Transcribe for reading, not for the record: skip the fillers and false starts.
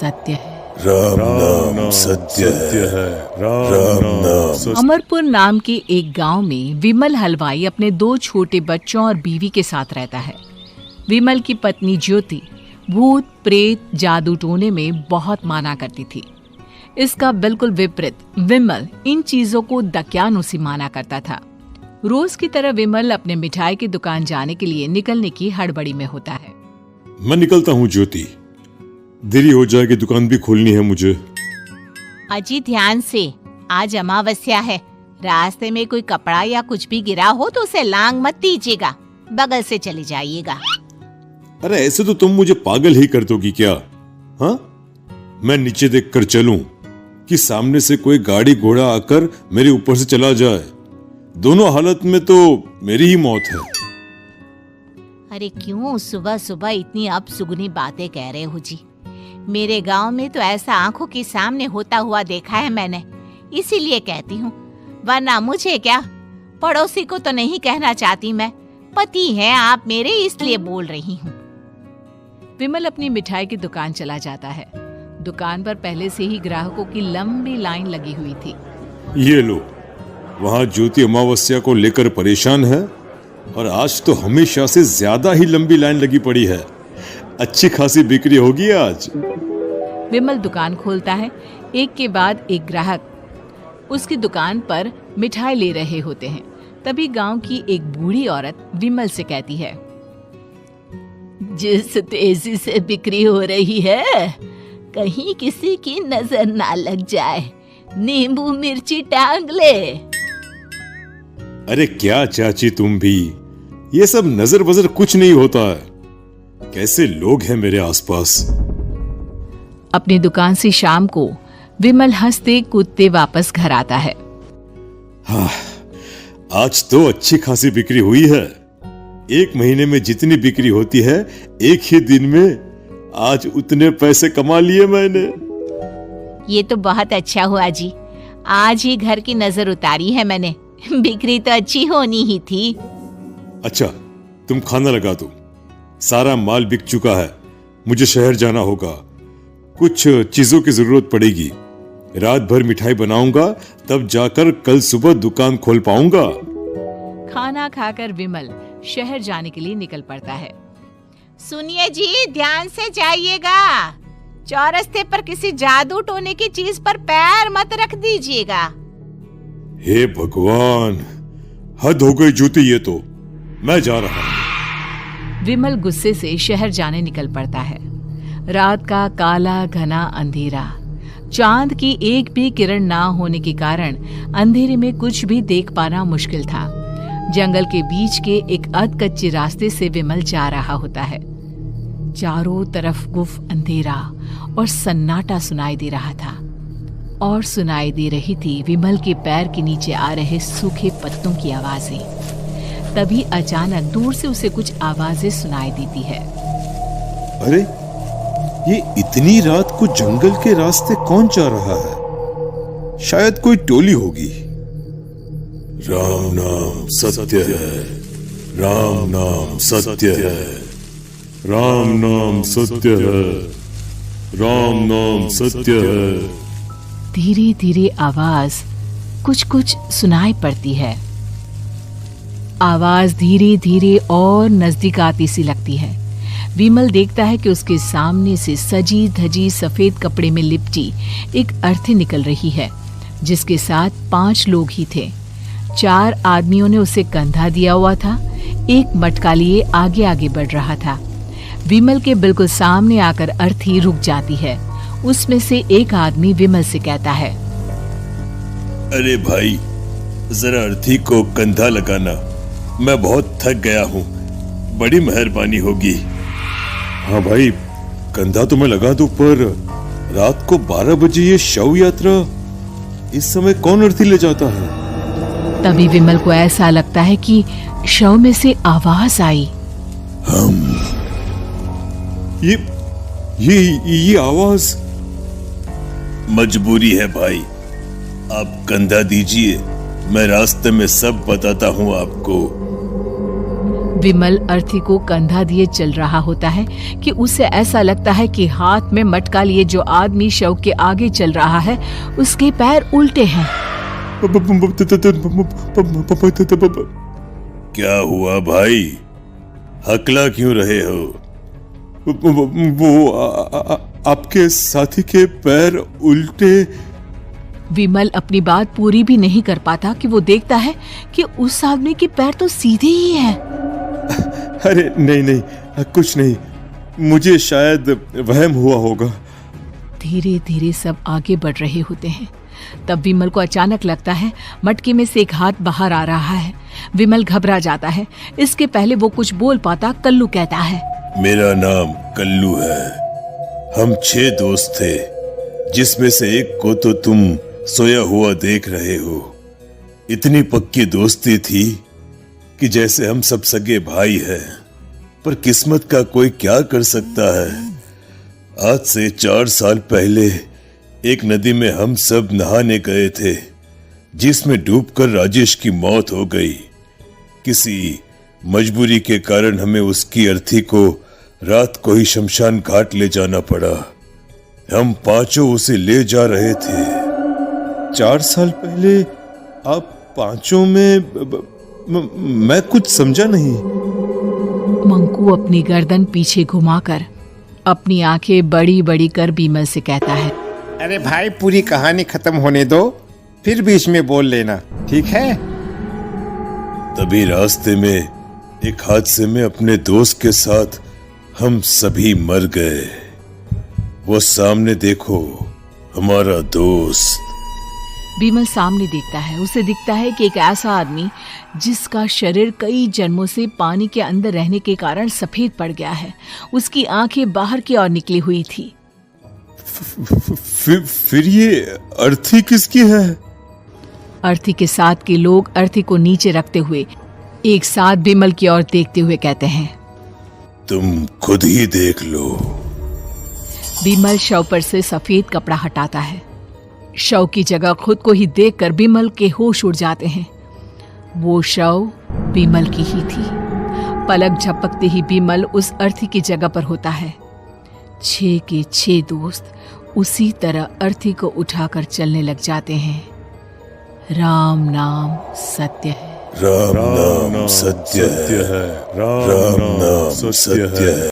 सत्य है। राम नाम सत्य है। राम नाम। अमरपुर नाम के एक गांव में विमल हलवाई अपने 2 छोटे बच्चों और बीवी के साथ रहता है। विमल की पत्नी ज्योति भूत प्रेत जादू टोने में बहुत माना करती थी। इसका बिल्कुल विपरीत विमल इन चीजों को दकियानुसी माना करता था। रोज की तरह विमल अपने मिठाई की दुकान जाने के लिए निकलने की हड़बड़ी में होता है। मैं निकलता हूँ ज्योति, देरी हो जाएगी, दुकान भी खोलनी है मुझे। अजी ध्यान से, आज अमावस्या है। रास्ते में कोई कपड़ा या कुछ भी गिरा हो तो उसे लांग मत दीजिएगा, बगल से चले जाइएगा। अरे ऐसे तो तुम मुझे पागल ही कर दोगी क्या? हाँ, मैं नीचे देख कर चलूं कि सामने से कोई गाड़ी घोड़ा आकर मेरे ऊपर से चला जाए? दोनों हालत में तो मेरी ही मौत है। अरे क्यों सुबह सुबह इतनी अपसुगनी बातें कह रहे हो जी? मेरे गांव में तो ऐसा आंखों के सामने होता हुआ देखा है मैंने, इसीलिए कहती हूँ, वरना मुझे क्या, पड़ोसी को तो नहीं कहना चाहती मैं। पति हैं आप मेरे, इसलिए बोल रही हूँ। विमल अपनी मिठाई की दुकान चला जाता है। दुकान पर पहले से ही ग्राहकों की लंबी लाइन लगी हुई थी। ये लो, वहाँ ज्योति अमावस्या को लेकर परेशान है और आज तो हमेशा से ज्यादा ही लंबी लाइन लगी पड़ी है। अच्छी खासी बिक्री होगी आज। विमल दुकान खोलता है। एक के बाद एक ग्राहक उसकी दुकान पर मिठाई ले रहे होते हैं। तभी गांव की एक बूढ़ी औरत विमल से कहती है, जिस तेजी से बिक्री हो रही है, कहीं किसी की नजर ना लग जाए, नींबू मिर्ची टांग ले। अरे क्या चाची तुम भी, ये सब नजर बजर कुछ नहीं होता है। कैसे लोग हैं मेरे आसपास। अपनी दुकान से शाम को विमल हंसते कूदते वापस घर आता है। हाँ, आज तो अच्छी खासी बिक्री हुई है। 1 महीने में जितनी बिक्री होती है, एक ही दिन में आज उतने पैसे कमा लिए मैंने। ये तो बहुत अच्छा हुआ जी, आज ही घर की नजर उतारी है मैंने। बिक्री तो अच्छी होनी ही थी। अच्छा, तुम खाना लगा दो, सारा माल बिक चुका है। मुझे शहर जाना होगा, कुछ चीजों की जरूरत पड़ेगी। रात भर मिठाई बनाऊंगा, तब जाकर कल सुबह दुकान खोल पाऊंगा। खाना खाकर विमल शहर जाने के लिए निकल पड़ता है। सुनिए जी, ध्यान से जाइएगा। चौरस्ते पर किसी जादू टोने की चीज पर पैर मत रख दीजिएगा। हे भगवान, हद हो गई ज्योति, ये तो मैं जा रहा हूं। विमल गुस्से से शहर जाने निकल पड़ता है। रात का काला घना अंधेरा, चांद की एक भी किरण ना होने के कारण अंधेरे में कुछ भी देख पाना मुश्किल था। जंगल के बीच के एक अधकच्चे रास्ते से विमल जा रहा होता है। चारों तरफ गुफ अंधेरा और सन्नाटा सुनाई दे रहा था, और सुनाई दे रही थी विमल के पैर के नीचे आ रहे सूखे पत्तों की आवाजें। तभी अचानक दूर से उसे कुछ आवाजें सुनाई देती है। अरे, ये इतनी रात को जंगल के रास्ते कौन जा रहा है? शायद कोई टोली होगी। राम नाम सत्य है। राम नाम सत्य है। राम नाम सत्य है। राम नाम सत्य है। धीरे धीरे आवाज कुछ कुछ सुनाई पड़ती है। आवाज धीरे धीरे और नजदीक आती सी लगती है। विमल देखता है कि उसके सामने से सजी धजी सफेद कपड़े में लिपटी एक अर्थी निकल रही है, जिसके साथ 5 लोग ही थे। 4 आदमियों ने उसे कंधा दिया हुआ था। एक मटका लिए आगे आगे बढ़ रहा था। विमल के बिल्कुल सामने आकर अर्थी रुक जाती है। उसमें से एक आदमी विमल से कहता है, अरे भाई, जरा अर्थी को कंधा लगाना, मैं बहुत थक गया हूँ, बड़ी मेहरबानी होगी। हाँ भाई, कंधा तो मैं लगा दूं, पर रात को 12 बजे ये शव यात्रा, इस समय कौन अर्थी ले जाता है? तभी विमल को ऐसा लगता है कि शव में से आवाज आई, हम ये आवाज। मजबूरी है भाई, आप कंधा दीजिए, मैं रास्ते में सब बताता हूँ आपको। विमल अर्थी को कंधा दिए चल रहा होता है कि उसे ऐसा लगता है कि हाथ में मटका लिए जो आदमी शव के आगे चल रहा है उसके पैर उल्टे हैं। क्या हुआ भाई, हकला क्यों रहे हो? वो आपके साथी के पैर उल्टे। विमल अपनी बात पूरी भी नहीं कर पाता कि वो देखता है कि उस आदमी के पैर तो सीधे ही हैं। अरे नहीं, कुछ नहीं, मुझे शायद वहम हुआ होगा। धीरे धीरे सब आगे बढ़ रहे होते हैं। तब विमल को अचानक लगता है मटके में से एक हाथ बाहर आ रहा है। विमल घबरा जाता है। इसके पहले वो कुछ बोल पाता, कल्लू कहता है, मेरा नाम कल्लू है। हम 6 दोस्त थे, जिसमें से एक को तो तुम सोया हुआ देख रहे हो। इतनी पक्की दोस्ती थी कि जैसे हम सब सगे भाई हैं। पर किस्मत का कोई क्या कर सकता है। आज से 4 साल पहले एक नदी में हम सब नहाने गए थे, जिसमें डूबकर राजेश की मौत हो गई। किसी मजबूरी के कारण हमें उसकी अर्थी को रात को ही शमशान घाट ले जाना पड़ा। हम 5 उसे ले जा रहे थे। 4 साल पहले आप 5 में मैं कुछ समझा नहीं। मंकू अपनी गर्दन पीछे घुमाकर अपनी आंखें बड़ी बड़ी कर बीमल से कहता है, अरे भाई, पूरी कहानी खत्म होने दो, फिर बीच में बोल लेना, ठीक है? तभी रास्ते में एक हादसे में अपने दोस्त के साथ हम सभी मर गए। वो सामने देखो, हमारा दोस्त। बीमल सामने देखता है। उसे दिखता है कि एक ऐसा आदमी जिसका शरीर कई जन्मों से पानी के अंदर रहने के कारण सफेद पड़ गया है। उसकी आंखें बाहर की ओर निकली हुई थी। फिर ये अर्थी किसकी है? अर्थी के साथ के लोग अर्थी को नीचे रखते हुए एक साथ बीमल की ओर देखते हुए कहते हैं, तुम खुद ही देख लो। बीमल शव पर से सफेद कपड़ा हटाता है। शव की जगह खुद को ही देखकर बीमल के होश उड़ जाते हैं। वो शव बीमल की ही थी। पलक झपकते ही बीमल उस अर्थी की जगह पर होता है। 6 के 6 दोस्त उसी तरह अर्थी को उठाकर चलने लग जाते हैं। राम नाम सत्य है। राम नाम सत्य है। राम नाम सत्य है।